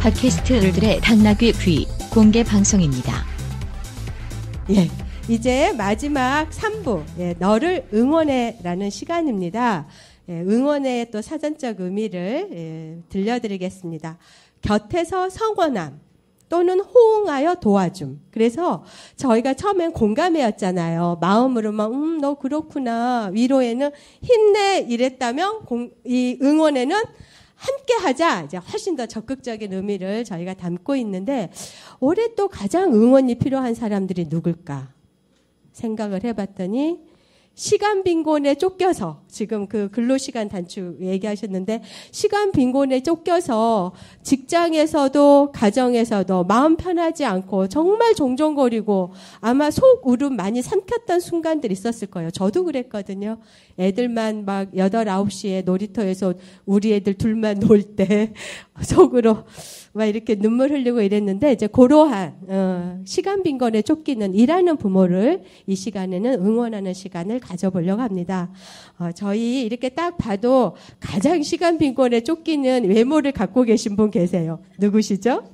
팟캐스트들의 당나귀 귀 공개 방송입니다. 예, 이제 마지막 3부 너를 응원해라는 시간입니다. 응원의 또 사전적 의미를 들려드리겠습니다. 곁에서 성원함 또는 호응하여 도와줌. 그래서 저희가 처음엔 공감회였잖아요. 마음으로만 너 그렇구나. 위로에는 힘내 이랬다면 이 응원에는 함께 하자. 이제 훨씬 더 적극적인 의미를 저희가 담고 있는데 올해 또 가장 응원이 필요한 사람들이 누굴까 생각을 해봤더니 시간 빈곤에 쫓겨서 지금 그 근로시간 단축 얘기하셨는데 시간 빈곤에 쫓겨서 직장에서도 가정에서도 마음 편하지 않고 정말 종종거리고 아마 속 울음 많이 삼켰던 순간들이 있었을 거예요. 저도 그랬거든요. 애들만 막 8, 9시에 놀이터에서 우리 애들 둘만 놀 때 속으로 막 이렇게 눈물 흘리고 이랬는데 이제 그러한 시간 빈곤에 쫓기는 일하는 부모를 이 시간에는 응원하는 시간을 가져보려고 합니다. 저희 이렇게 딱 봐도 가장 시간 빈곤에 쫓기는 외모를 갖고 계신 분 계세요. 누구시죠?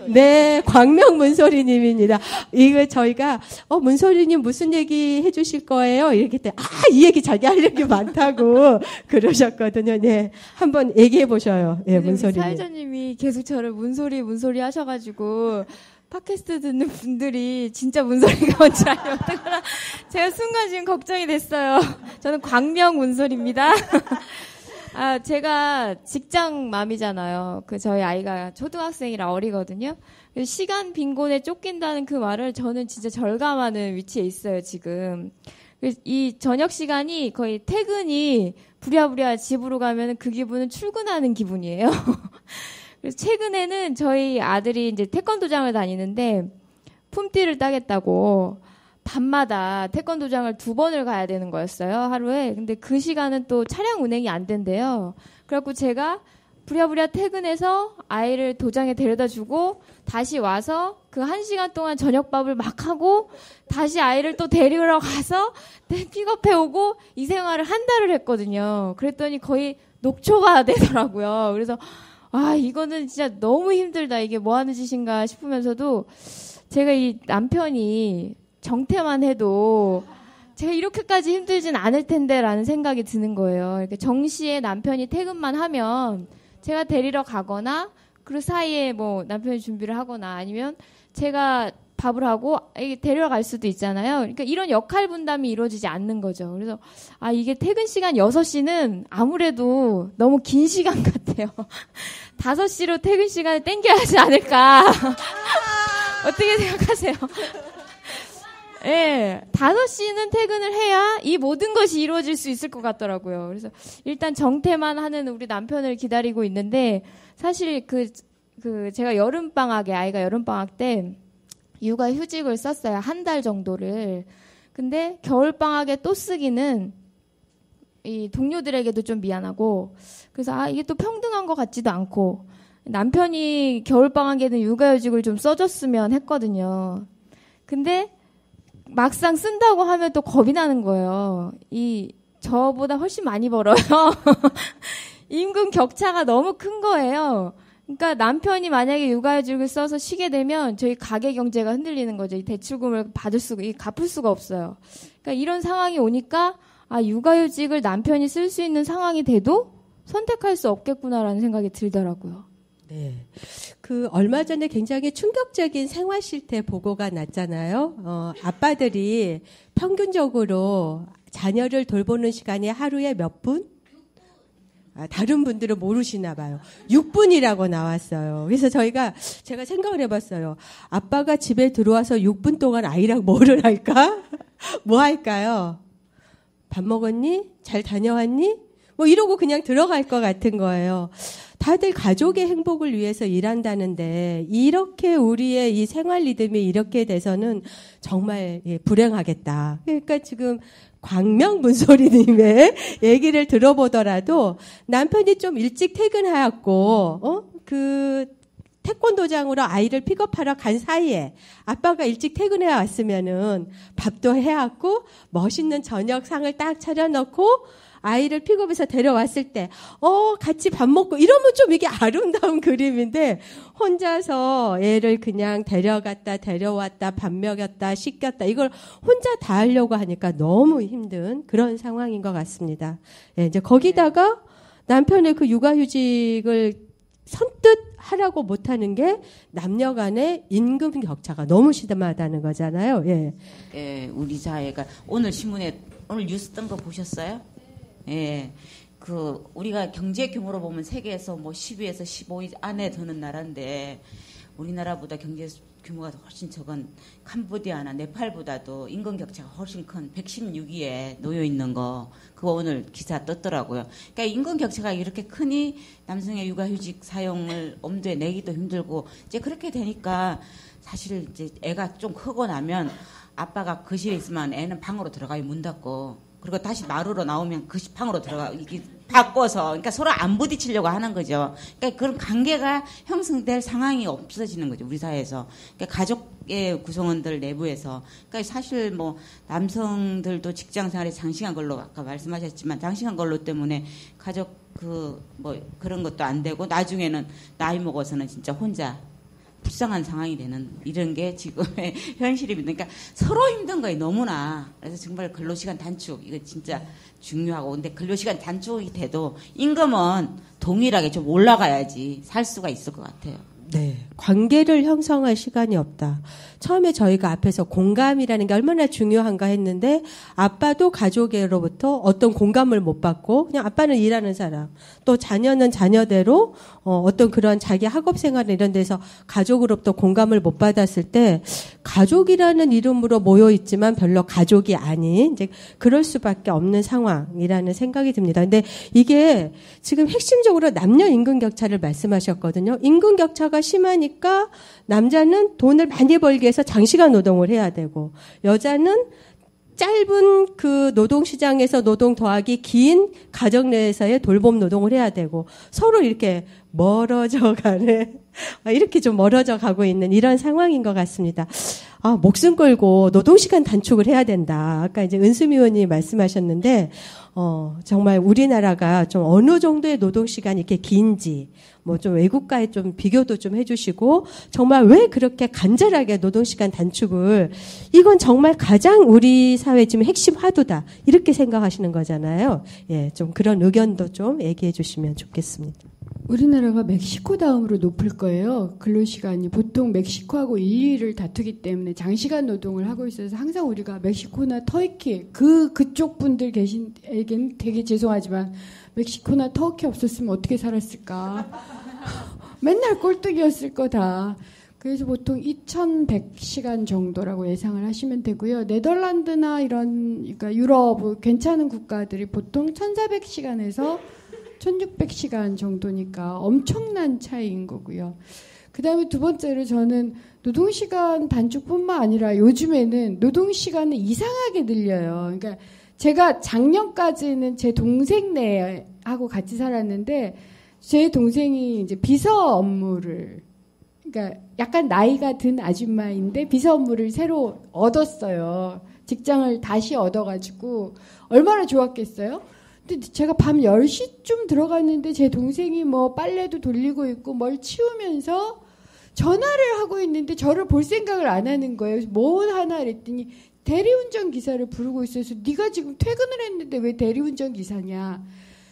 네, 광명 문소리님입니다. 이거 저희가 문소리님 무슨 얘기 해주실 거예요? 이렇게 때 이 얘기 자기 할 얘기 많다고 그러셨거든요. 네, 한번 얘기해 보셔요. 네, 문소리님. 사회자님이 계속 저를 문소리 하셔가지고 팟캐스트 듣는 분들이 진짜 문소리가 뭔지 알면 어떡하나 제가 순간 지금 걱정이 됐어요. 저는 광명 문소리입니다. 제가 직장맘이잖아요. 저희 아이가 초등학생이라 어리거든요. 시간 빈곤에 쫓긴다는 그 말을 저는 진짜 절감하는 위치에 있어요, 지금. 이 저녁 시간이 거의 퇴근이 부랴부랴 집으로 가면 그 기분은 출근하는 기분이에요. 그래서 최근에는 저희 아들이 이제 태권도장을 다니는데 품띠를 따겠다고 밤마다 태권도장을 2번을 가야 되는 거였어요, 하루에. 근데 그 시간은 또 차량 운행이 안 된대요. 그래갖고 제가 부랴부랴 퇴근해서 아이를 도장에 데려다 주고 다시 와서 그 1시간 동안 저녁밥을 막 하고 다시 아이를 또 데리러 가서 픽업해 오고 이 생활을 한 달을 했거든요. 그랬더니 거의 녹초가 되더라고요. 그래서 이거는 진짜 너무 힘들다. 이게 뭐 하는 짓인가 싶으면서도 제가 이 남편이 정태만 해도 제가 이렇게까지 힘들진 않을 텐데라는 생각이 드는 거예요. 이렇게 정시에 남편이 퇴근만 하면 제가 데리러 가거나 그 사이에 뭐 남편이 준비를 하거나 아니면 제가 밥을 하고 데리러 갈 수도 있잖아요. 그러니까 이런 역할 분담이 이루어지지 않는 거죠. 그래서 이게 퇴근 시간 6시는 아무래도 너무 긴 시간 같아요. 5시로 퇴근 시간을 땡겨야 하지 않을까. 어떻게 생각하세요? 예, 5시는 퇴근을 해야 이 모든 것이 이루어질 수 있을 것 같더라고요. 그래서 일단 정태만 하는 우리 남편을 기다리고 있는데 사실 제가 아이가 여름방학 때 육아휴직을 썼어요. 1달 정도를. 근데 겨울방학에 또 쓰기는 이 동료들에게도 좀 미안하고 그래서 이게 또 평등한 것 같지도 않고 남편이 겨울방학에는 육아휴직을 좀 써줬으면 했거든요. 근데 막상 쓴다고 하면 또 겁이 나는 거예요. 저보다 훨씬 많이 벌어요. 임금 격차가 너무 큰 거예요. 그러니까 남편이 만약에 육아휴직을 써서 쉬게 되면 저희 가계 경제가 흔들리는 거죠. 이 대출금을 갚을 수가 없어요. 그러니까 이런 상황이 오니까 육아휴직을 남편이 쓸 수 있는 상황이 돼도 선택할 수 없겠구나라는 생각이 들더라고요. 네. 얼마 전에 굉장히 충격적인 생활 실태 보고가 났잖아요. 아빠들이 평균적으로 자녀를 돌보는 시간이 하루에 몇 분? 다른 분들은 모르시나 봐요. 6분이라고 나왔어요. 그래서 제가 생각을 해봤어요. 아빠가 집에 들어와서 6분 동안 아이랑 뭐를 할까? 뭐 할까요? 밥 먹었니? 잘 다녀왔니? 뭐 이러고 그냥 들어갈 것 같은 거예요. 다들 가족의 행복을 위해서 일한다는데 이렇게 우리의 이 생활 리듬이 이렇게 돼서는 정말 불행하겠다. 그러니까 지금 광명 문소리님의 얘기를 들어보더라도 남편이 좀 일찍 퇴근하였고 태권도장으로 아이를 픽업하러 간 사이에 아빠가 일찍 퇴근해 왔으면은 밥도 해왔고 멋있는 저녁상을 딱 차려놓고 아이를 픽업해서 데려왔을 때, 같이 밥 먹고 이러면 좀 이게 아름다운 그림인데, 혼자서 애를 그냥 데려갔다, 데려왔다, 밥 먹였다, 씻겼다, 이걸 혼자 다 하려고 하니까 너무 힘든 그런 상황인 것 같습니다. 예, 이제 거기다가 남편의 그 육아휴직을 선뜻 하라고 못하는 게 남녀 간의 임금 격차가 너무 심하다는 거잖아요. 예. 예, 우리 사회가 오늘 신문에 오늘 뉴스 뜬 거 보셨어요? 예. 그 우리가 경제 규모로 보면 세계에서 뭐 10위에서 15위 안에 드는 나라인데 우리나라보다 경제 규모가 훨씬 적은 캄보디아나 네팔보다도 임금 격차가 훨씬 큰 116위에 놓여 있는 거 그거 오늘 기사 떴더라고요. 그러니까 임금 격차가 이렇게 크니 남성의 육아휴직 사용을 엄두에 내기도 힘들고 이제 그렇게 되니까 사실 이제 애가 좀 크고 나면 아빠가 거실에 있으면 애는 방으로 들어가요. 문 닫고. 그리고 다시 마루로 나오면 그 방으로 들어가 이게 바꿔서 그러니까 서로 안 부딪히려고 하는 거죠. 그러니까 그런 관계가 형성될 상황이 없어지는 거죠. 우리 사회에서. 그러니까 가족의 구성원들 내부에서. 그러니까 사실 뭐 남성들도 직장 생활에 장시간 근로 아까 말씀하셨지만 장시간 근로 때문에 가족 그 뭐 그런 것도 안 되고 나중에는 나이 먹어서는 진짜 혼자 불쌍한 상황이 되는 이런 게 지금의 현실입니다. 그러니까 서로 힘든 거예요. 너무나. 그래서 정말 근로시간 단축 이거 진짜 중요하고 근데 근로시간 단축이 돼도 임금은 동일하게 좀 올라가야지 살 수가 있을 것 같아요. 네. 관계를 형성할 시간이 없다. 처음에 저희가 앞에서 공감이라는 게 얼마나 중요한가 했는데 아빠도 가족으로부터 어떤 공감을 못 받고 그냥 아빠는 일하는 사람 또 자녀는 자녀대로 어떤 그런 자기 학업 생활 이런 데서 가족으로부터 공감을 못 받았을 때 가족이라는 이름으로 모여 있지만 별로 가족이 아닌 이제 그럴 수밖에 없는 상황이라는 생각이 듭니다. 근데 이게 지금 핵심적으로 남녀 임금 격차를 말씀하셨거든요. 임금 격차가 심하니까 남자는 돈을 많이 벌기 위해서 장시간 노동을 해야 되고 여자는 짧은 그 노동시장에서 노동 더하기 긴 가정 내에서의 돌봄 노동을 해야 되고 서로 이렇게 멀어져 가는 이렇게 좀 멀어져 가고 있는 이런 상황인 것 같습니다. 목숨 걸고 노동시간 단축을 해야 된다. 아까 이제 은수미 의원이 말씀하셨는데 정말 우리나라가 좀 어느 정도의 노동시간이 이렇게 긴지 뭐 좀 외국과의 좀 비교도 좀 해주시고 정말 왜 그렇게 간절하게 노동시간 단축을 이건 정말 가장 우리 사회 지금 핵심 화두다 이렇게 생각하시는 거잖아요. 예, 좀 그런 의견도 좀 얘기해 주시면 좋겠습니다. 우리나라가 멕시코 다음으로 높을 거예요. 근로시간이 보통 멕시코하고 1, 2위를 다투기 때문에 장시간 노동을 하고 있어서 항상 우리가 멕시코나 터키 그쪽 분들 계신에겐 되게 죄송하지만 멕시코나 터키 없었으면 어떻게 살았을까. 맨날 꼴뚜기였을 거다. 그래서 보통 2100시간 정도라고 예상을 하시면 되고요. 네덜란드나 이런 그러니까 유럽 괜찮은 국가들이 보통 1400시간에서 1600시간 정도니까 엄청난 차이인 거고요. 그 다음에 두 번째로 저는 노동시간 단축뿐만 아니라 요즘에는 노동시간은 이상하게 늘려요. 그러니까 제가 작년까지는 제 동생네하고 같이 살았는데 제 동생이 이제 비서 업무를 그러니까 약간 나이가 든 아줌마인데 비서 업무를 새로 얻었어요. 직장을 다시 얻어가지고 얼마나 좋았겠어요? 근데 제가 밤 10시쯤 들어갔는데 제 동생이 뭐 빨래도 돌리고 있고 뭘 치우면서 전화를 하고 있는데 저를 볼 생각을 안 하는 거예요. 뭐 하나 그랬더니 대리운전 기사를 부르고 있어서 네가 지금 퇴근을 했는데 왜 대리운전 기사냐.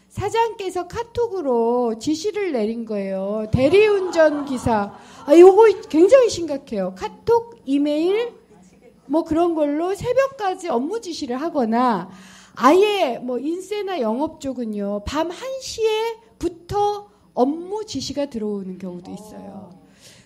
사장께서 카톡으로 지시를 내린 거예요. 대리운전 기사. 요거 굉장히 심각해요. 카톡, 이메일 뭐 그런 걸로 새벽까지 업무 지시를 하거나 아예 뭐 인세나 영업 쪽은요. 밤 1시에부터 업무 지시가 들어오는 경우도 있어요.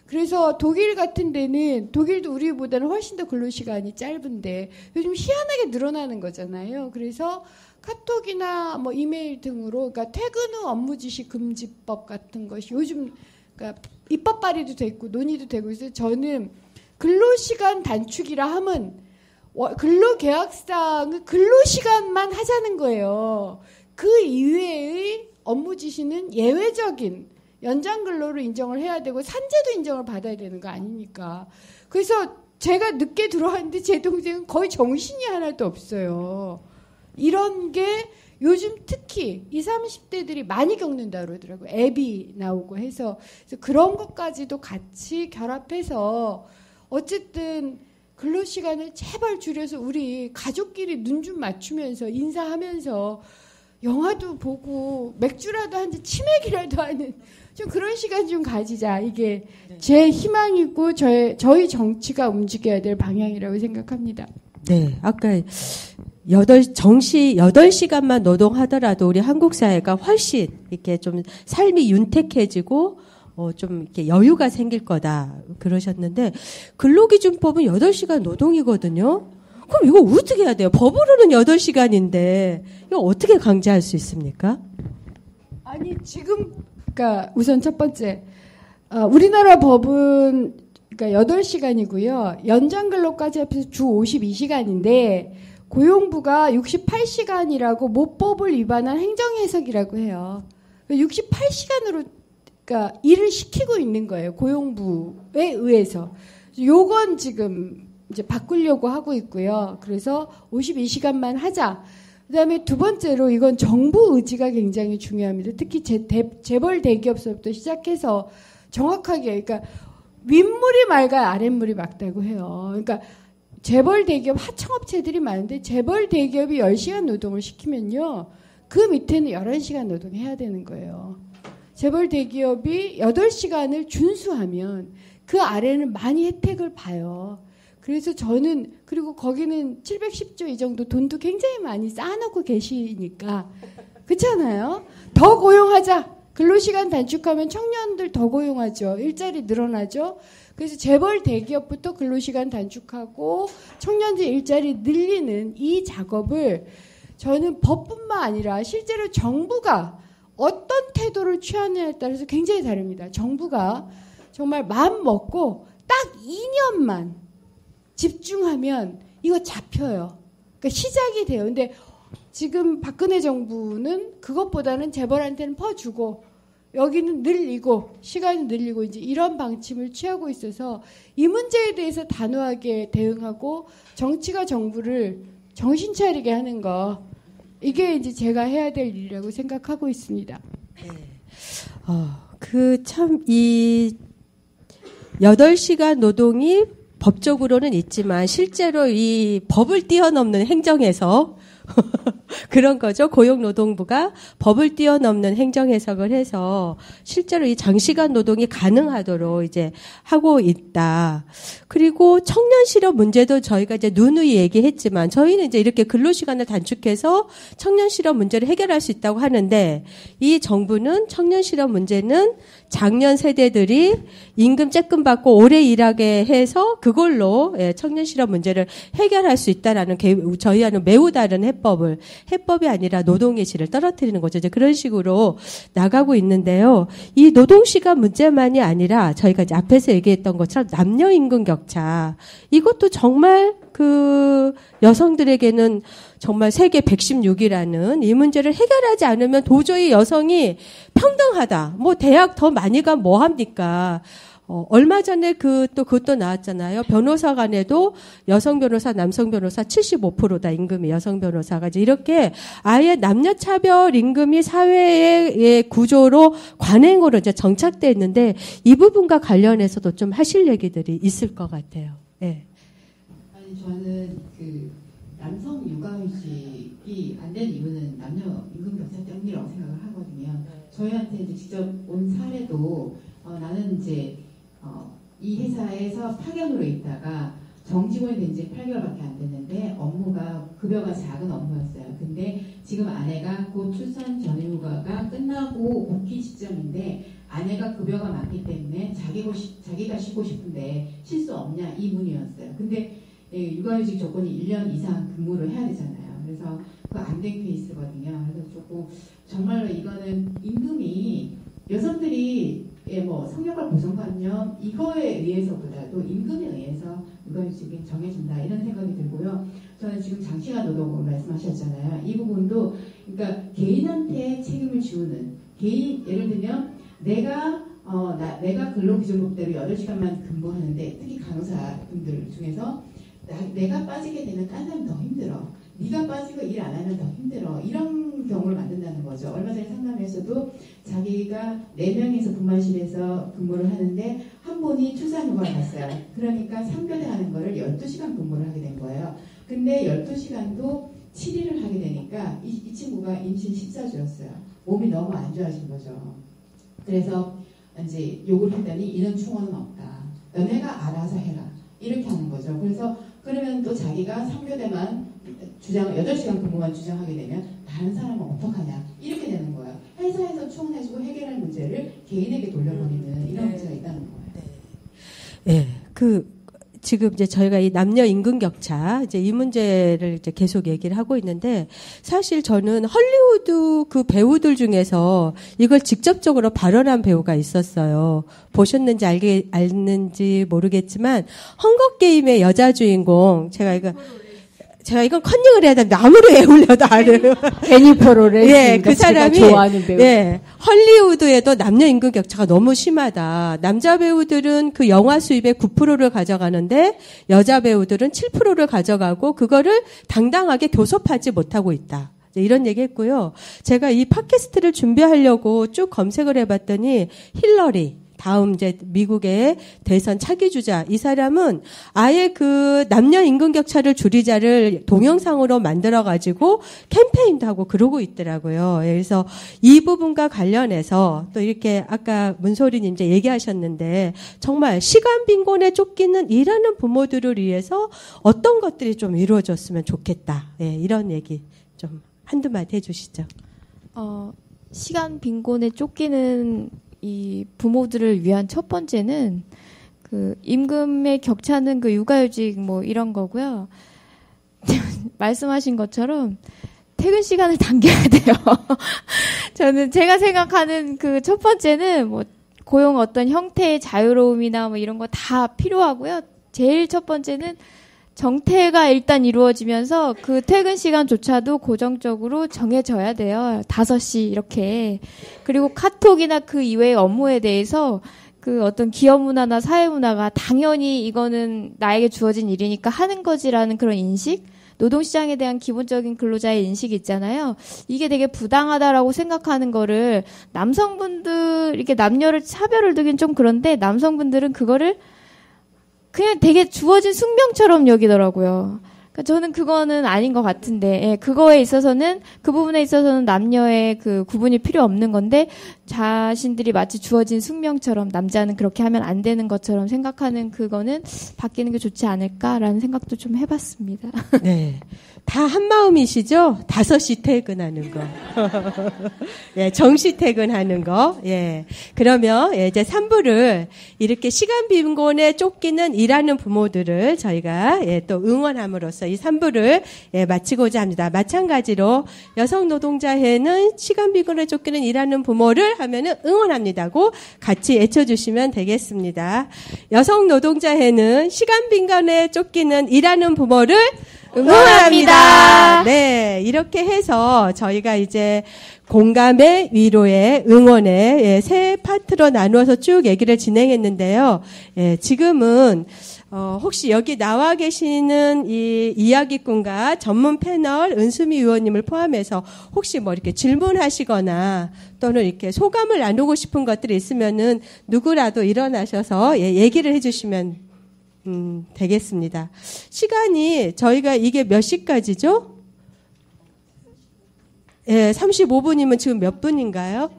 그래서 독일 같은 데는 독일도 우리보다는 훨씬 더 근로시간이 짧은데 요즘 희한하게 늘어나는 거잖아요. 그래서 카톡이나 뭐 이메일 등으로 그러니까 퇴근 후 업무 지시 금지법 같은 것이 요즘 그러니까 입법 발의도 됐고 논의도 되고 있어서 저는 근로시간 단축이라 하면 근로계약상의 근로시간만 하자는 거예요. 그 이외의 업무 지시는 예외적인 연장 근로로 인정을 해야 되고 산재도 인정을 받아야 되는 거 아닙니까? 그래서 제가 늦게 들어왔는데 제 동생은 거의 정신이 하나도 없어요. 이런 게 요즘 특히 20, 30대들이 많이 겪는다 그러더라고요. 앱이 나오고 해서. 그래서 그런 것까지도 같이 결합해서 어쨌든 근로시간을 제발 줄여서 우리 가족끼리 눈 좀 맞추면서 인사하면서 영화도 보고 맥주라도 한 잔 치맥이라도 하는 좀 그런 시간 좀 가지자. 이게 제 희망이고 저희 정치가 움직여야 될 방향이라고 생각합니다. 네, 아까 8시간만 노동하더라도 우리 한국 사회가 훨씬 이렇게 좀 삶이 윤택해지고 좀 이렇게 여유가 생길 거다 그러셨는데 근로기준법은 8시간 노동이거든요. 그럼 이거 어떻게 해야 돼요? 법으로는 8시간인데 이거 어떻게 강제할 수 있습니까? 아니 지금 그러니까 우선 첫 번째 우리나라 법은 그러니까 8시간이고요. 연장 근로까지 합해서 주 52시간인데 고용부가 68시간이라고 모법을 위반한 행정해석이라고 해요. 68시간으로 그러니까 일을 시키고 있는 거예요. 고용부에 의해서. 요건 지금 이제 바꾸려고 하고 있고요. 그래서 52시간만 하자. 그다음에 두 번째로 이건 정부 의지가 굉장히 중요합니다. 특히 재벌 대기업서부터 시작해서 정확하게 그러니까 윗물이 맑아야 아랫물이 맑다고 해요. 그러니까 재벌 대기업 하청업체들이 많은데 재벌 대기업이 10시간 노동을 시키면요. 그 밑에는 11시간 노동해야 되는 거예요. 재벌 대기업이 8시간을 준수하면 그 아래는 많이 혜택을 봐요. 그래서 저는 그리고 거기는 710조 이 정도 돈도 굉장히 많이 쌓아놓고 계시니까 그렇잖아요. 더 고용하자. 근로시간 단축하면 청년들 더 고용하죠. 일자리 늘어나죠. 그래서 재벌 대기업부터 근로시간 단축하고 청년들 일자리 늘리는 이 작업을 저는 법뿐만 아니라 실제로 정부가 어떤 태도를 취하느냐에 따라서 굉장히 다릅니다. 정부가 정말 마음 먹고 딱 2년만 집중하면 이거 잡혀요. 그러니까 시작이 돼요. 근데 지금 박근혜 정부는 그것보다는 재벌한테는 퍼주고 여기는 늘리고 시간이 늘리고 이제 이런 방침을 취하고 있어서 이 문제에 대해서 단호하게 대응하고 정치가 정부를 정신 차리게 하는 거 이게 이제 제가 해야 될 일이라고 생각하고 있습니다. 네. 이 8시간 노동이 법적으로는 있지만 실제로 이 법을 뛰어넘는 행정해석 그런 거죠. 고용노동부가 법을 뛰어넘는 행정해석을 해서 실제로 이 장시간 노동이 가능하도록 이제 하고 있다. 그리고 청년 실업 문제도 저희가 이제 누누이 얘기했지만 저희는 이제 이렇게 근로시간을 단축해서 청년 실업 문제를 해결할 수 있다고 하는데 이 정부는 청년 실업 문제는 작년 세대들이 임금 쬐끔 받고 오래 일하게 해서 그걸로 청년 실업 문제를 해결할 수 있다라는 저희와는 매우 다른 해법이 아니라 노동의 질을 떨어뜨리는 거죠. 이제 그런 식으로 나가고 있는데요. 이 노동시간 문제만이 아니라 저희가 이제 앞에서 얘기했던 것처럼 남녀 임금 격차 이것도 정말 그 여성들에게는 정말 세계 116이라는 이 문제를 해결하지 않으면 도저히 여성이 평등하다. 뭐 대학 더 많이 가면 뭐 합니까? 얼마 전에 그것도 나왔잖아요. 변호사 간에도 여성 변호사, 남성 변호사 75%다 임금이 여성 변호사가 이제 이렇게 아예 남녀 차별 임금이 사회의 구조로 관행으로 이제 정착돼 있는데 이 부분과 관련해서도 좀 하실 얘기들이 있을 것 같아요. 네. 아니 저는 그 남성 육아휴직이 안 되는 이유는 남녀 임금 격차 때문이라고 생각을 하거든요. 저희한테 이제 직접 온 사례도 나는 이제 이 회사에서 파견으로 있다가 정직원이 된 지 8개월밖에 안 됐는데 업무가 급여가 작은 업무였어요. 근데 지금 아내가 곧 출산 전휴가가 끝나고 복귀 시점인데 아내가 급여가 많기 때문에 자기가 쉬고 싶은데 쉴 수 없냐 이 문의였어요. 근데 육아휴직 조건이 1년 이상 근무를 해야 되잖아요. 그래서 그거 안 된 케이스거든요. 그래서 조금 정말로 이거는 임금이 여성들이 뭐 성역할 고정관념 이거에 의해서보다도 임금에 의해서 육아휴직이 정해진다 이런 생각이 들고요. 저는 지금 장시간 노동을 말씀하셨잖아요. 이 부분도 그러니까 개인한테 책임을 지우는 개인 예를 들면 내가 근로기준법대로 8시간만 근무하는데 특히 간호사분들 중에서 내가 빠지게 되면 다른 사람이 더 힘들어. 네가 빠지고 일 안 하면 더 힘들어. 이런 이런 경우를 만든다는 거죠. 얼마 전에 상담에서도 자기가 4명이서 분만실에서 근무를 하는데 한 분이 출산휴가를 갔어요. 그러니까 3교대 하는 거를 12시간 근무를 하게 된 거예요. 근데 12시간도 7일을 하게 되니까 이 친구가 임신 14주였어요. 몸이 너무 안 좋아진 거죠. 그래서 이제 욕을 했더니 이런 충원은 없다. 너네가 알아서 해라. 이렇게 하는 거죠. 그래서 그러면 또 자기가 3교대만 8시간 근무만 주장하게 되면 다른 사람은 어떡하냐. 이렇게 되는 거예요. 회사에서 충원해주고 해결할 문제를 개인에게 돌려버리는 이런 문제가 있다는 거예요. 네. 지금 이제 저희가 이 남녀 임금 격차 이제 이 문제를 이제 계속 얘기를 하고 있는데 사실 저는 헐리우드 그 배우들 중에서 이걸 직접적으로 발언한 배우가 있었어요. 보셨는지 알는지 모르겠지만 헝거 게임의 여자 주인공 제가 이건 컨닝을 해야 되는데 아무리 애울려도 알아요. 제니퍼 로렌스. 예, 그 사람이 좋아하는 배우. 예, 헐리우드에도 남녀 임금 격차가 너무 심하다. 남자 배우들은 그 영화 수입의 9%를 가져가는데 여자 배우들은 7%를 가져가고 그거를 당당하게 교섭하지 못하고 있다. 이런 얘기 했고요. 제가 이 팟캐스트를 준비하려고 쭉 검색을 해봤더니 힐러리 다음 이제 미국의 대선 차기 주자 이 사람은 아예 그 남녀 임금 격차를 줄이자를 동영상으로 만들어 가지고 캠페인도 하고 그러고 있더라고요. 그래서 이 부분과 관련해서 또 이렇게 아까 문소리님 이제 얘기하셨는데 정말 시간 빈곤에 쫓기는 일하는 부모들을 위해서 어떤 것들이 좀 이루어졌으면 좋겠다. 예, 이런 얘기 좀 한두 마디 해주시죠. 시간 빈곤에 쫓기는 이 부모들을 위한 첫 번째는 그 임금의 격차는 그 육아휴직 뭐 이런 거고요. 말씀하신 것처럼 퇴근 시간을 당겨야 돼요. 저는 제가 생각하는 그 첫 번째는 뭐 고용 어떤 형태의 자유로움이나 뭐 이런 거 다 필요하고요. 제일 첫 번째는 정태가 일단 이루어지면서 그 퇴근 시간조차도 고정적으로 정해져야 돼요. 5시 이렇게. 그리고 카톡이나 그 이외의 업무에 대해서 그 어떤 기업 문화나 사회 문화가 당연히 이거는 나에게 주어진 일이니까 하는 거지라는 그런 인식? 노동시장에 대한 기본적인 근로자의 인식이 있잖아요. 이게 되게 부당하다라고 생각하는 거를 남성분들, 이렇게 남녀를 차별을 두긴 좀 그런데 남성분들은 그거를 그냥 되게 주어진 숙명처럼 여기더라고요. 그러니까 저는 그거는 아닌 것 같은데, 예, 그거에 있어서는, 그 부분에 있어서는 남녀의 그 구분이 필요 없는 건데, 자신들이 마치 주어진 숙명처럼 남자는 그렇게 하면 안 되는 것처럼 생각하는 그거는 바뀌는 게 좋지 않을까라는 생각도 좀 해봤습니다. 네. 다 한마음이시죠? 5시 퇴근하는 거. 예, 정시 퇴근하는 거. 예. 그러면, 예, 이제 3부를 이렇게 시간 빈곤에 쫓기는 일하는 부모들을 저희가, 예, 또 응원함으로써 이 3부를, 예, 마치고자 합니다. 마찬가지로 여성 노동자회는 시간 빈곤에 쫓기는 일하는 부모를 하면은 응원합니다고 같이 외쳐주시면 되겠습니다. 여성 노동자회는 시간 빈곤에 쫓기는 일하는 부모를 응원합니다. 네, 이렇게 해서 저희가 이제 공감의 위로의 응원의 예, 세 파트로 나누어서 쭉 얘기를 진행했는데요. 예, 지금은 혹시 여기 나와 계시는 이 이야기꾼과 전문 패널 은수미 의원님을 포함해서 혹시 뭐 이렇게 질문하시거나 또는 이렇게 소감을 나누고 싶은 것들이 있으면은 누구라도 일어나셔서 예, 얘기를 해주시면 되겠습니다. 시간이 저희가 이게 몇 시까지죠? 예, 35분이면 지금 몇 분인가요?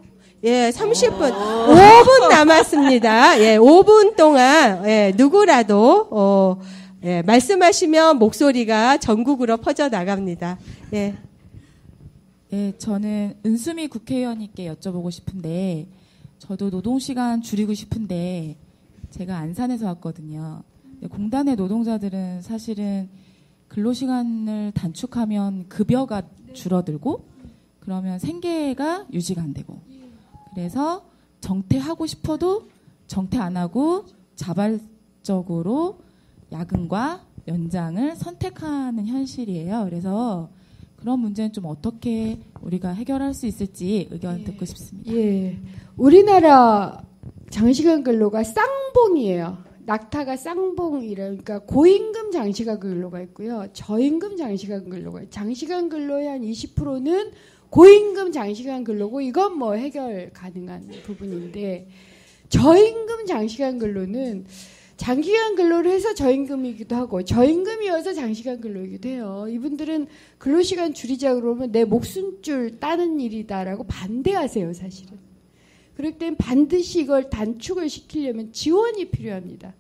예, 30분. 5분 남았습니다. 예, 5분 동안, 예, 누구라도, 예, 말씀하시면 목소리가 전국으로 퍼져 나갑니다. 예. 네, 저는 은수미 국회의원님께 여쭤보고 싶은데, 저도 노동시간 줄이고 싶은데, 제가 안산에서 왔거든요. 공단의 노동자들은 사실은 근로시간을 단축하면 급여가 줄어들고 그러면 생계가 유지가 안 되고 그래서 정퇴하고 싶어도 정퇴 안 하고 자발적으로 야근과 연장을 선택하는 현실이에요. 그래서 그런 문제는 좀 어떻게 우리가 해결할 수 있을지 의견 듣고 싶습니다. 예, 우리나라 장시간 근로가 쌍봉이에요. 낙타가 쌍봉이라니까 고임금 장시간 근로가 있고요. 저임금 장시간 근로가 있어요. 장시간 근로의 한 20%는 고임금 장시간 근로고 이건 뭐 해결 가능한 부분인데 저임금 장시간 근로는 장기간 근로를 해서 저임금이기도 하고 저임금이어서 장시간 근로이기도 해요. 이분들은 근로시간 줄이자 그러면 내 목숨줄 따는 일이다라고 반대하세요, 사실은. 그럴 땐 반드시 이걸 단축을 시키려면 지원이 필요합니다.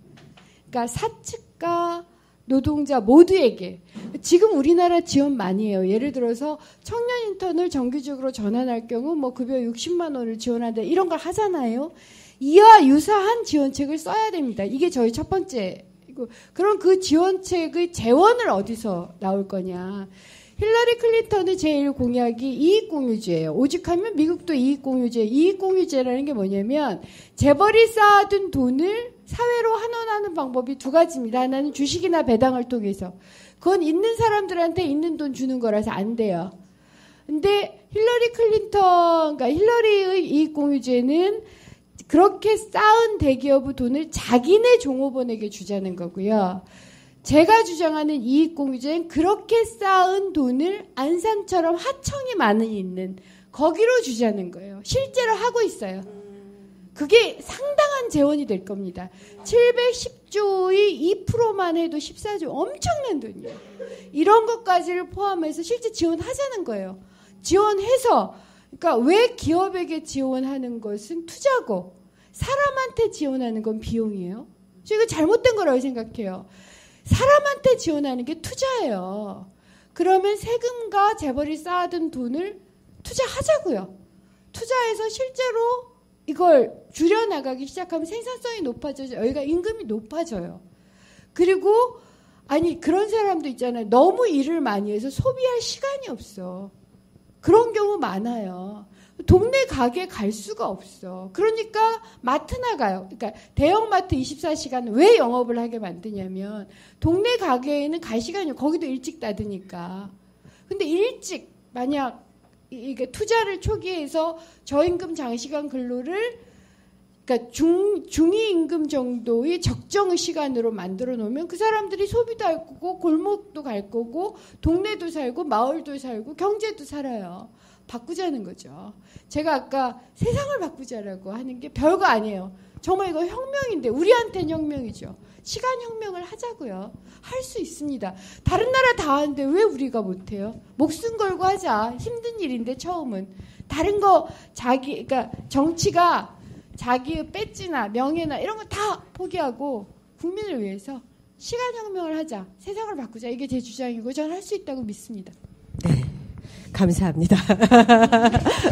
그러니까 사측과 노동자 모두에게 지금 우리나라 지원 많이 해요. 예를 들어서 청년 인턴을 정기적으로 전환할 경우 뭐 급여 60만 원을 지원한다 이런 걸 하잖아요. 이와 유사한 지원책을 써야 됩니다. 이게 저희 첫 번째. 그럼 그 지원책의 재원을 어디서 나올 거냐. 힐러리 클린턴의 제일 공약이 이익공유제예요. 오직하면 미국도 이익공유제. 이익공유제라는 게 뭐냐면 재벌이 쌓아둔 돈을 사회로 환원하는 방법이 두 가지입니다. 하나는 주식이나 배당을 통해서. 그건 있는 사람들한테 있는 돈 주는 거라서 안 돼요. 근데 힐러리 클린턴, 그러니까 힐러리의 이익공유제는 그렇게 쌓은 대기업의 돈을 자기네 종업원에게 주자는 거고요. 제가 주장하는 이익공유제는 그렇게 쌓은 돈을 안산처럼 하청이 많이 있는 거기로 주자는 거예요. 실제로 하고 있어요. 그게 상당한 재원이 될 겁니다. 710조의 2%만 해도 14조 엄청난 돈이에요. 이런 것까지를 포함해서 실제 지원하자는 거예요. 지원해서 그러니까 왜 기업에게 지원하는 것은 투자고 사람한테 지원하는 건 비용이에요. 저 이거 잘못된 거라고 생각해요. 사람한테 지원하는 게 투자예요. 그러면 세금과 재벌이 쌓아둔 돈을 투자하자고요. 투자해서 실제로 이걸 줄여나가기 시작하면 생산성이 높아져서 여기가 임금이 높아져요. 그리고 아니 그런 사람도 있잖아요. 너무 일을 많이 해서 소비할 시간이 없어. 그런 경우 많아요. 동네 가게 갈 수가 없어. 그러니까 마트 나가요. 그러니까 대형마트 24시간 왜 영업을 하게 만드냐면 동네 가게에는 갈 시간이 거기도 일찍 닫으니까. 근데 일찍 만약 이게 투자를 초기에 해서 저임금 장시간 근로를 그러니까 중위임금 정도의 적정 시간으로 만들어 놓으면 그 사람들이 소비도 할 거고 골목도 갈 거고 동네도 살고 마을도 살고 경제도 살아요. 바꾸자는 거죠. 제가 아까 세상을 바꾸자라고 하는 게 별거 아니에요. 정말 이거 혁명인데 우리한테는 혁명이죠. 시간 혁명을 하자고요. 할 수 있습니다. 다른 나라 다 하는데 왜 우리가 못해요? 목숨 걸고 하자. 힘든 일인데 처음은. 다른 거 그러니까 정치가 자기의 배지나 명예나 이런 거 다 포기하고 국민을 위해서 시간혁명을 하자. 세상을 바꾸자. 이게 제 주장이고 저는 할 수 있다고 믿습니다. 네. 감사합니다.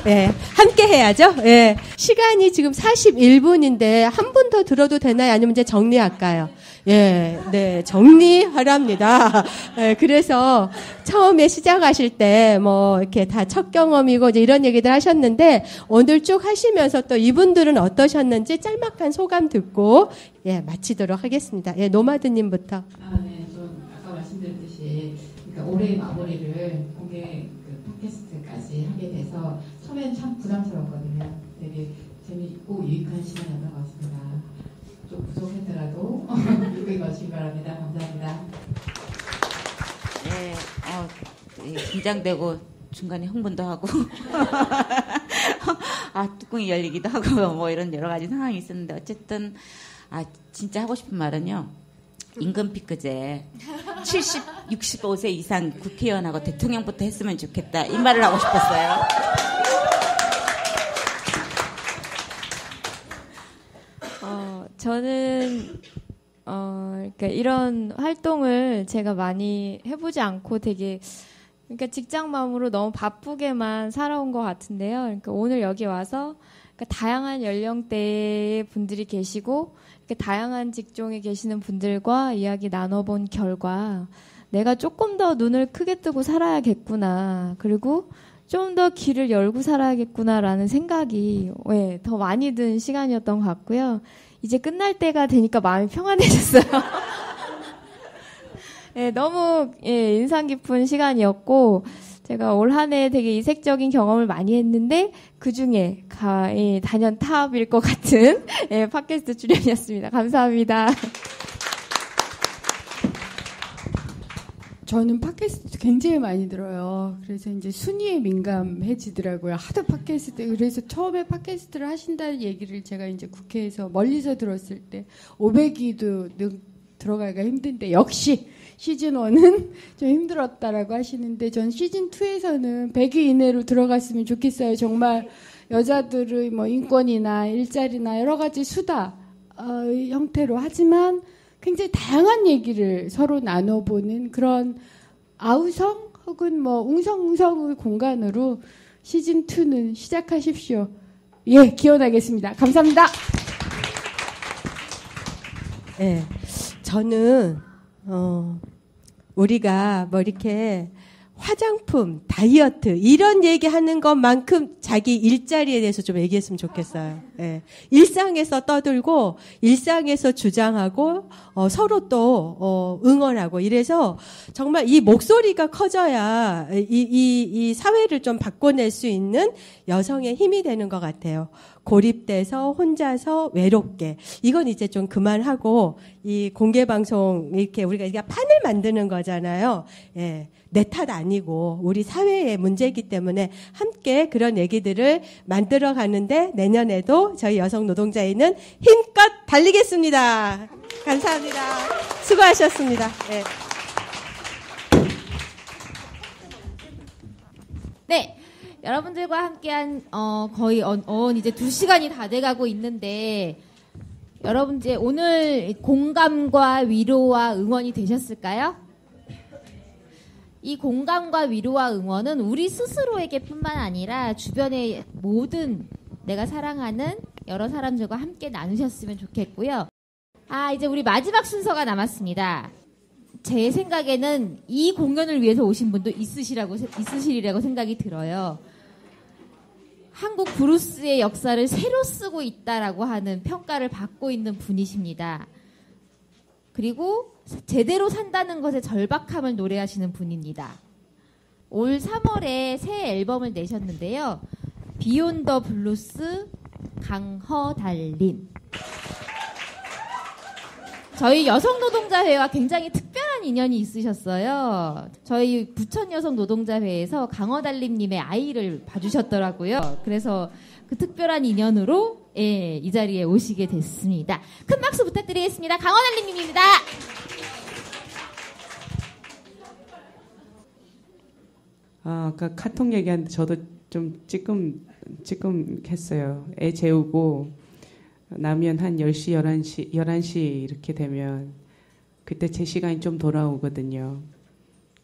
네, 함께 해야죠. 네, 시간이 지금 41분인데 한 분 더 들어도 되나요? 아니면 이제 정리할까요? 예, 네, 정리하랍니다. 네, 그래서 처음에 시작하실 때 뭐 이렇게 다 첫 경험이고 이제 이런 얘기들 하셨는데 오늘 쭉 하시면서 또 이분들은 어떠셨는지 짤막한 소감 듣고 예, 마치도록 하겠습니다. 예, 노마드님부터. 네, 좀 아까 말씀드렸듯이 그러니까 올해 마무리를 공개 팟캐스트까지 하게 돼서 처음엔 참 부담스럽거든요. 되게 재미있고 유익한 시간이었던 것 같습니다. 좀 부족했더라도 유익히 거시기 바랍니다. 감사합니다. 네, 긴장되고 중간에 흥분도 하고 뚜껑이 열리기도 하고 뭐 이런 여러 가지 상황이 있었는데 어쨌든 진짜 하고 싶은 말은요. 임금 피크제 65세 이상 국회의원하고 대통령부터 했으면 좋겠다. 이 말을 하고 싶었어요. 저는 그러니까 이런 활동을 제가 많이 해보지 않고 되게 그러니까 직장맘으로 너무 바쁘게만 살아온 것 같은데요. 그러니까 오늘 여기 와서 그러니까 다양한 연령대의 분들이 계시고 이렇게 다양한 직종에 계시는 분들과 이야기 나눠본 결과 내가 조금 더 눈을 크게 뜨고 살아야겠구나. 그리고 좀 더 길을 열고 살아야겠구나라는 생각이 더 많이 든 시간이었던 것 같고요. 이제 끝날 때가 되니까 마음이 평안해졌어요. 너무 인상 깊은 시간이었고 제가 올 한 해 되게 이색적인 경험을 많이 했는데 그중에 단연 탑일 것 같은 팟캐스트 출연이었습니다. 감사합니다. 저는 팟캐스트 굉장히 많이 들어요. 그래서 이제 순위에 민감해지더라고요. 하도 팟캐스트. 그래서 처음에 팟캐스트를 하신다는 얘기를 제가 이제 국회에서 멀리서 들었을 때 500위도 들어가기가 힘든데 역시 시즌 1은 좀 힘들었다라고 하시는데 전 시즌 2에서는 100위 이내로 들어갔으면 좋겠어요. 정말 여자들의 뭐 인권이나 일자리나 여러 가지 수다 형태로 하지만 굉장히 다양한 얘기를 서로 나눠보는 그런 아우성 혹은 뭐 웅성웅성의 공간으로 시즌 2는 시작하십시오. 예, 기원하겠습니다. 감사합니다. 네, 저는 우리가 뭐 이렇게 화장품, 다이어트 이런 얘기하는 것만큼 자기 일자리에 대해서 좀 얘기했으면 좋겠어요. 예. 일상에서 떠들고 일상에서 주장하고 서로 또 응원하고 이래서 정말 이 목소리가 커져야 이 사회를 좀 바꿔낼 수 있는 여성의 힘이 되는 것 같아요. 고립돼서 혼자서 외롭게 이건 이제 좀 그만하고 이 공개 방송 이렇게 우리가 판을 만드는 거잖아요. 예. 내 탓 아니고 우리 사회의 문제이기 때문에 함께 그런 얘기들을 만들어 가는데 내년에도 저희 여성 노동자회는 힘껏 달리겠습니다. 감사합니다. 수고하셨습니다. 네. 네. 여러분들과 함께한 거의 이제 2시간이 다 돼가고 있는데 여러분 이제 오늘 공감과 위로와 응원이 되셨을까요? 이 공감과 위로와 응원은 우리 스스로에게뿐만 아니라 주변의 모든 내가 사랑하는 여러 사람들과 함께 나누셨으면 좋겠고요. 이제 우리 마지막 순서가 남았습니다. 제 생각에는 이 공연을 위해서 오신 분도 있으시리라고 생각이 들어요. 한국 브루스의 역사를 새로 쓰고 있다라고 하는 평가를 받고 있는 분이십니다. 그리고 제대로 산다는 것의 절박함을 노래하시는 분입니다. 올 3월에 새 앨범을 내셨는데요. 비욘 더 블루스 강허달림. 저희 여성노동자회와 굉장히 특별한 인연이 있으셨어요. 저희 부천 여성노동자회에서 강허달림님의 아이를 봐주셨더라고요. 그래서 그 특별한 인연으로 이 자리에 오시게 됐습니다. 큰 박수 부탁드리겠습니다. 강허달림님입니다. 아까 카톡 얘기하는데 저도 좀 찌끔했어요. 애 재우고 나면 한 10시, 11시 이렇게 되면 그때 제 시간이 좀 돌아오거든요.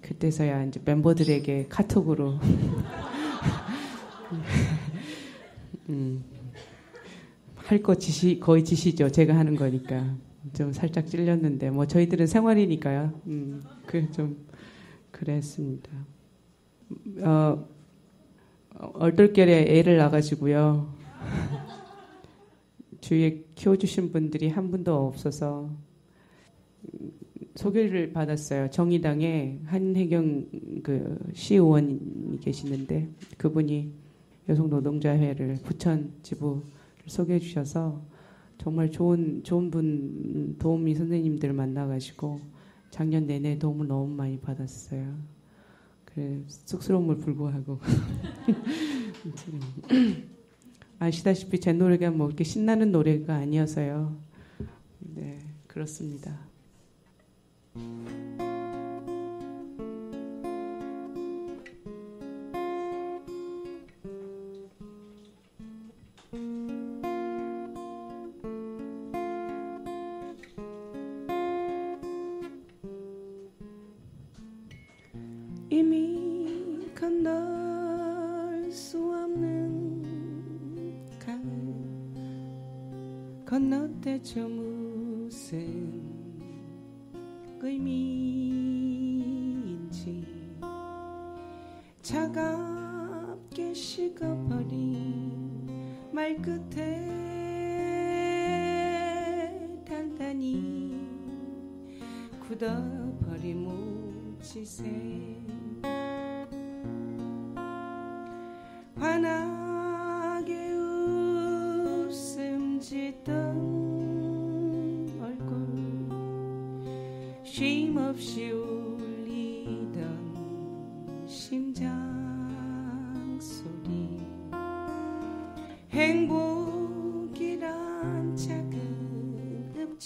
그때서야 이제 멤버들에게 카톡으로 할 거 거의 지시죠. 제가 하는 거니까. 좀 살짝 찔렸는데 뭐 저희들은 생활이니까요. 좀 그랬습니다. 얼떨결에 애를 낳아가지고요. 주위에 키워주신 분들이 한 분도 없어서 소개를 받았어요. 정의당에 한혜경 시의원이 계시는데 그분이 여성노동자회를 부천 지부를 소개해 주셔서 정말 좋은 분 도우미 선생님들 만나가지고 작년 내내 도움을 너무 많이 받았어요. 그래 쑥스러움을 불구하고 아시다시피 제 노래가 뭐 이렇게 신나는 노래가 아니어서요. 네, 그렇습니다. 이미 건널 수 없는 강을 건넜대 저 무슨 의미인지 차갑게 식어버린 말끝에 단단히 굳어버린 뭉치새 환하게 웃음 짓던 얼굴 쉼없이 울린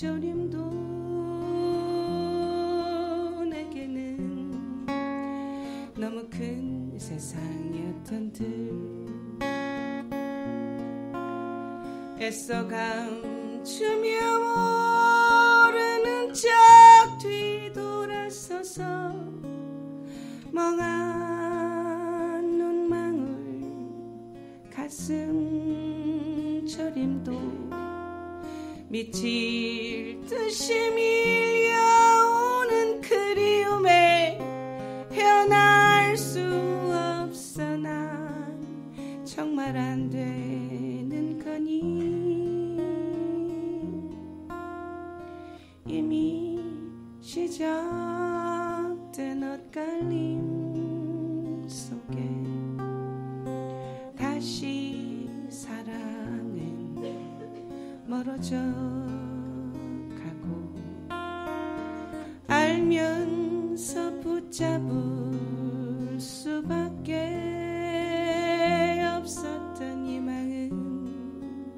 저림도 내게는 너무 큰 세상이었던 듯 애써 감추며 오르는 척 뒤돌아서서 멍한 눈망울 가슴 저림도 미칠 듯이 밀려오는 그리움에 헤어날 수 없어 난 정말 안 되는 거니 이미 시작된 엇갈림 속에 다시 사랑은 멀어져 가고 알면서 붙잡을 수밖에 없었던 이 마음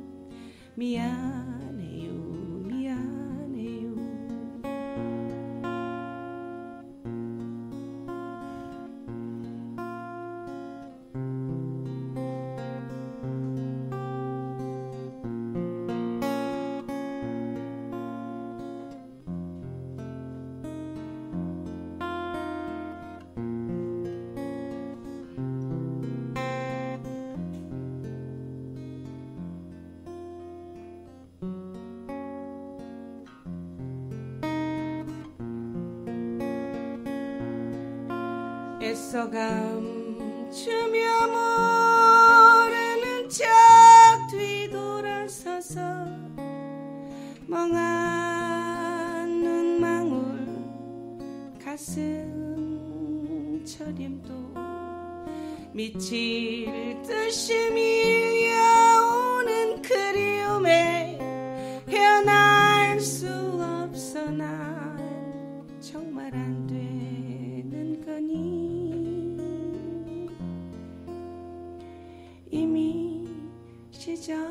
미안해요 미안해요 애써 감추며 모르는 척 뒤돌아서서 멍한 눈망울 가슴 저림도 미칠 듯이 밀려오는 그리움에 헤어날 수 없어 난 정말 안 되는 거니 이미 시작된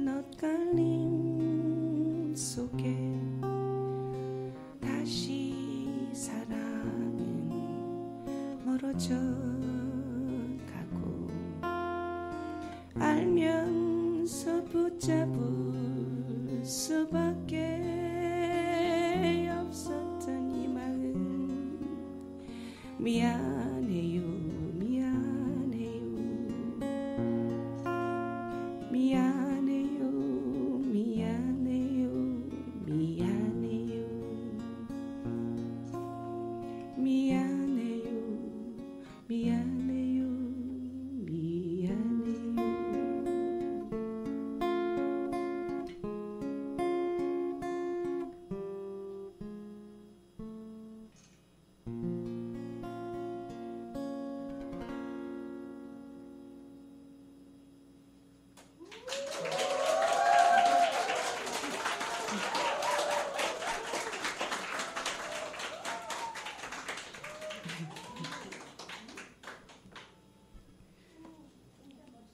엇갈림 속에 다시 사랑은 멀어져 가고 알면서 붙잡을 수밖에 없었던 이 마음 미안해요 미안해요 미안해요 미안해요 미안해요 미안해요 미안해요 미안해요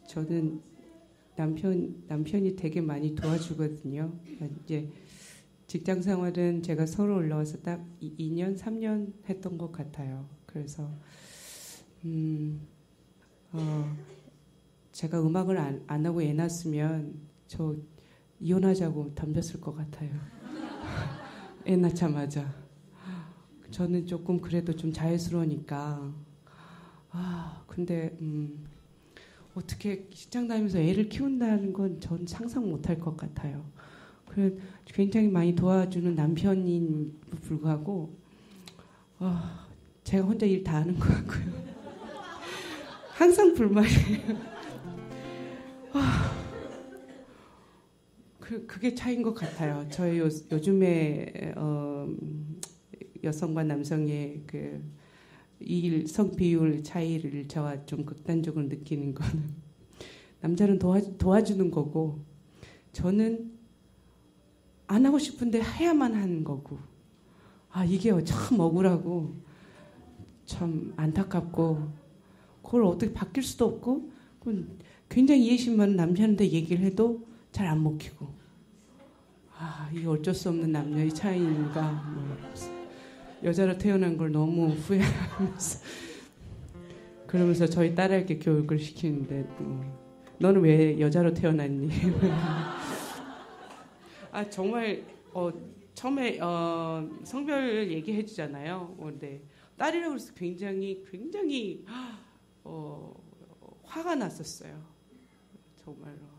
저는 남편이 되게 많이 도와주거든요. 이제 직장 생활은 제가 서울 올라와서 딱 2년, 3년 했던 것 같아요. 그래서 제가 음악을 안 하고 애 낳았으면 저 이혼하자고 덤볐을 것 같아요. 애 낳자마자. 저는 조금 그래도 좀 자유스러우니까. 근데 어떻게 직장 다니면서 애를 키운다는 건 전 상상 못할 것 같아요. 그래서 굉장히 많이 도와주는 남편인 불구하고 제가 혼자 일 다 하는 것 같고요. 항상 불만이에요. 그게 차이인 것 같아요. 저희 요즘에 여성과 남성의 그 일 성비율 차이를 저와 좀 극단적으로 느끼는 거는 남자는 도와주는 거고 저는 안 하고 싶은데 해야만 하는 거고 이게 참 억울하고 참 안타깝고 그걸 어떻게 바뀔 수도 없고 굉장히 이해심 많은 남편한테 얘기를 해도 잘 안 먹히고 이게 어쩔 수 없는 남녀의 차이인가. 뭐, 여자로 태어난 걸 너무 후회하면서 그러면서 저희 딸에게 교육을 시키는데 너는 왜 여자로 태어났니? 정말 처음에 성별 얘기해 주잖아요. 근데 딸이라고 해서 굉장히 화가 났었어요. 정말로.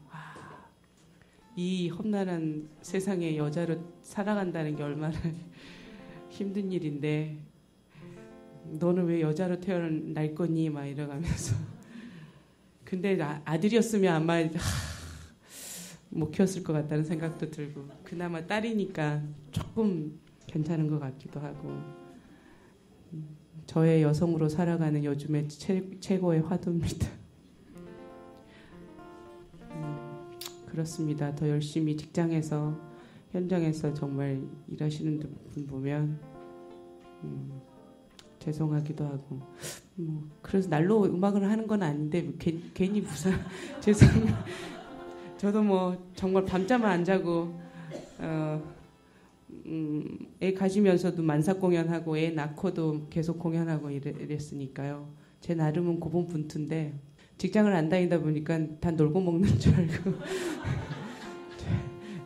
이 험난한 세상에 여자로 살아간다는 게 얼마나 힘든 일인데 너는 왜 여자로 태어날 거니? 막 이러면서. 근데 아들이었으면 아마 못 키웠을 것 같다는 생각도 들고 그나마 딸이니까 조금 괜찮은 것 같기도 하고 저의 여성으로 살아가는 요즘의 최고의 화두입니다. 그렇습니다. 더 열심히 직장에서 현장에서 정말 일하시는 분 보면 죄송하기도 하고 그래서 날로 음악을 하는 건 아닌데 괜히 부산 죄송해요. 저도 뭐 정말 밤잠을 안 자고 애 가지면서도 만삭 공연하고 애 낳고도 계속 공연하고 이랬으니까요. 제 나름은 고분분투인데 직장을 안 다니다 보니까 다 놀고 먹는 줄 알고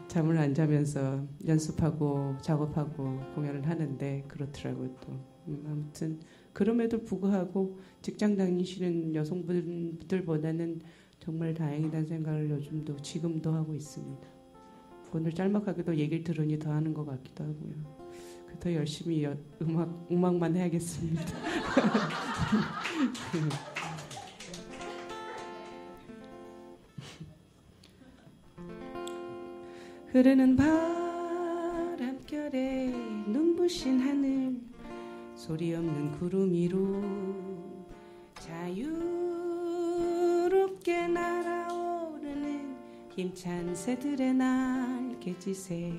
잠을 안 자면서 연습하고 작업하고 공연을 하는데 그렇더라고요. 또 아무튼 그럼에도 불구하고 직장 다니시는 여성분들보다는 정말 다행이라는 생각을 요즘도 지금도 하고 있습니다. 오늘 짤막하게도 얘기를 들으니 더 하는 것 같기도 하고요. 더 열심히 음악만 해야겠습니다. 흐르는 바람결에 눈부신 하늘 소리 없는 구름 위로 자유롭게 날아오르는 힘찬 새들의 날개짓에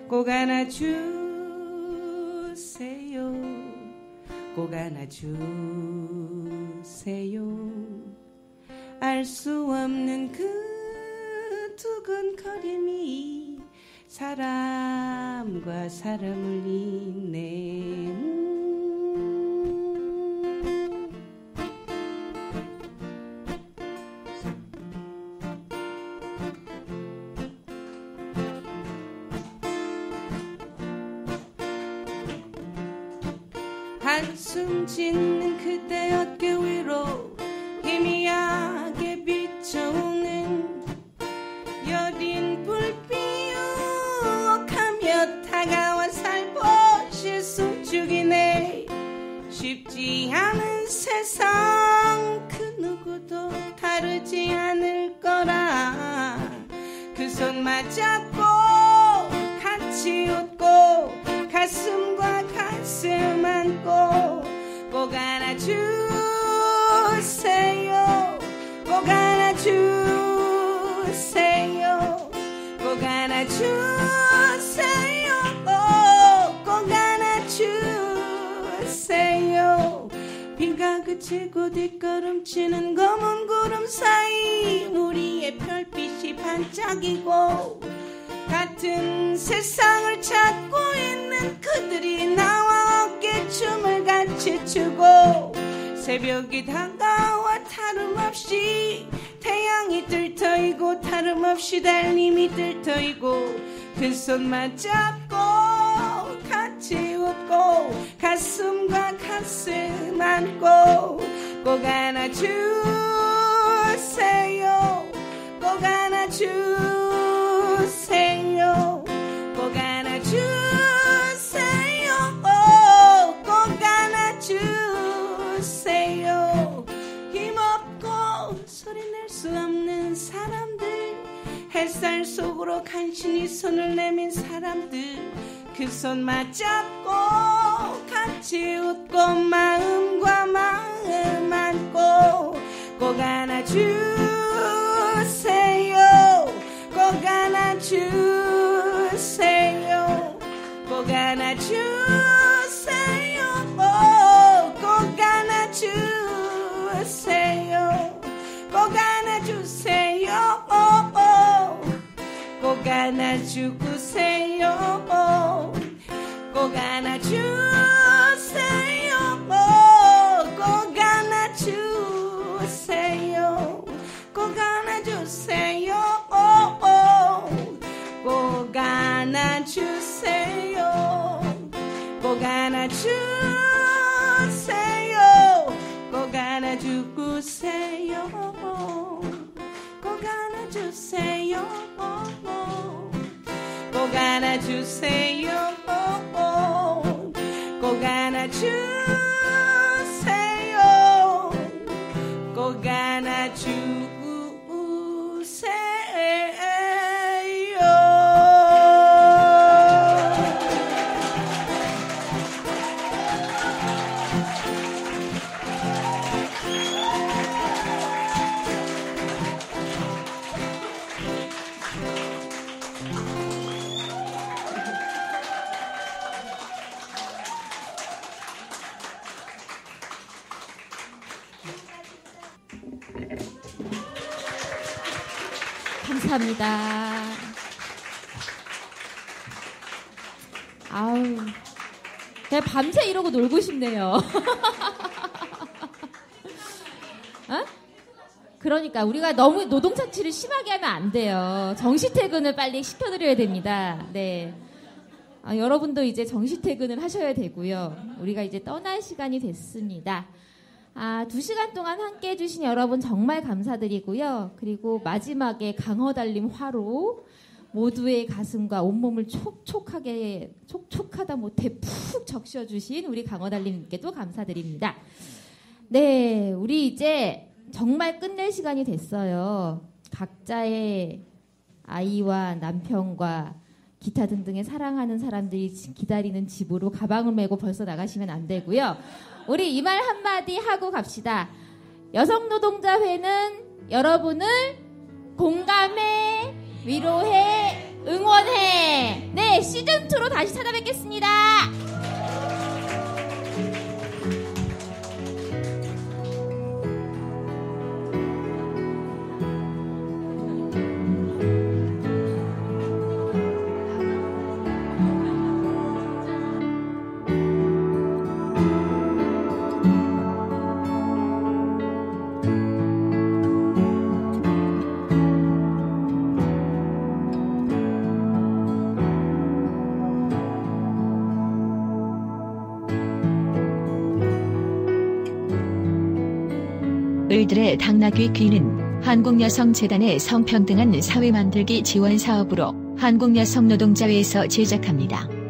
꼭 안아주세요. 꼭 안아주세요. 알 수 없는 그 두근거림이 사람과 사람을 잇네. 한숨 짓는 그대 어깨 위로 희미하게 비춰오는 여린 불빛 유혹하며 다가와 살포시 숨죽이네. 쉽지 않은 세상 그 누구도 다르지 않을 거라. 그 손 맞잡고 같이 웃고 가슴과 가슴 안고 꼭 안아주세요. 꼭 안아주세요. 꼭 안아주세요. 꼭 안아주세요. 비가 그치고 뒷걸음치는 검은 구름 사이 우리의 별빛이 반짝이고 같은 세상을 찾고 있는 그들이 나와 어깨춤을 같이 추고 새벽이 다가와 다름없이 태양이 들떠이고 다름없이 달님이 들떠이고 그 손 맞잡고 같이 웃고 가슴과 가슴 안고 꼭 안아주세요. 꼭 안아주세요. 꼭 안아주세요. 꼭 안아주세요. 힘없고 소리낼 수 없는 사람들 햇살 속으로 간신히 손을 내민 사람들 그 손 맞잡고 같이 웃고 마음과 마음 안고 꼭 안아주세요. 꼭 안아주세요. 꼭 안아주세요. 꼭 안아주세요. 꼭 안아주세요. 꼭 꼭 안아주세요. 꼭 안아주세요. 꼭 안아주세요. 꼭 안아주세요. 꼭 안아주세요. 꼭 안아주세요. 꼭 안아주세요. 꼭 안아주세요. 꼭 안아주세요. 꼭 안아주세요. 꼭 안아주세요. 감사합니다. 아우, 그냥 밤새 이러고 놀고 싶네요. 어? 그러니까 우리가 너무 노동 착취를 심하게 하면 안 돼요. 정시 퇴근을 빨리 시켜드려야 됩니다. 네. 여러분도 이제 정시 퇴근을 하셔야 되고요. 우리가 이제 떠날 시간이 됐습니다. 2시간 동안 함께 해주신 여러분 정말 감사드리고요. 그리고 마지막에 강허달림 화로 모두의 가슴과 온몸을 촉촉하다 못해 푹 적셔주신 우리 강허달림님께도 감사드립니다. 네, 우리 이제 정말 끝낼 시간이 됐어요. 각자의 아이와 남편과 기타 등등의 사랑하는 사람들이 기다리는 집으로 가방을 메고 벌써 나가시면 안 되고요. 우리 이 말 한마디 하고 갑시다. 여성노동자회는 여러분을 공감해, 위로해, 응원해. 네, 시즌2로 다시 찾아뵙겠습니다. 을들의 당나귀 귀는 한국여성재단의 성평등한 사회 만들기 지원 사업으로 한국여성노동자회에서 제작합니다.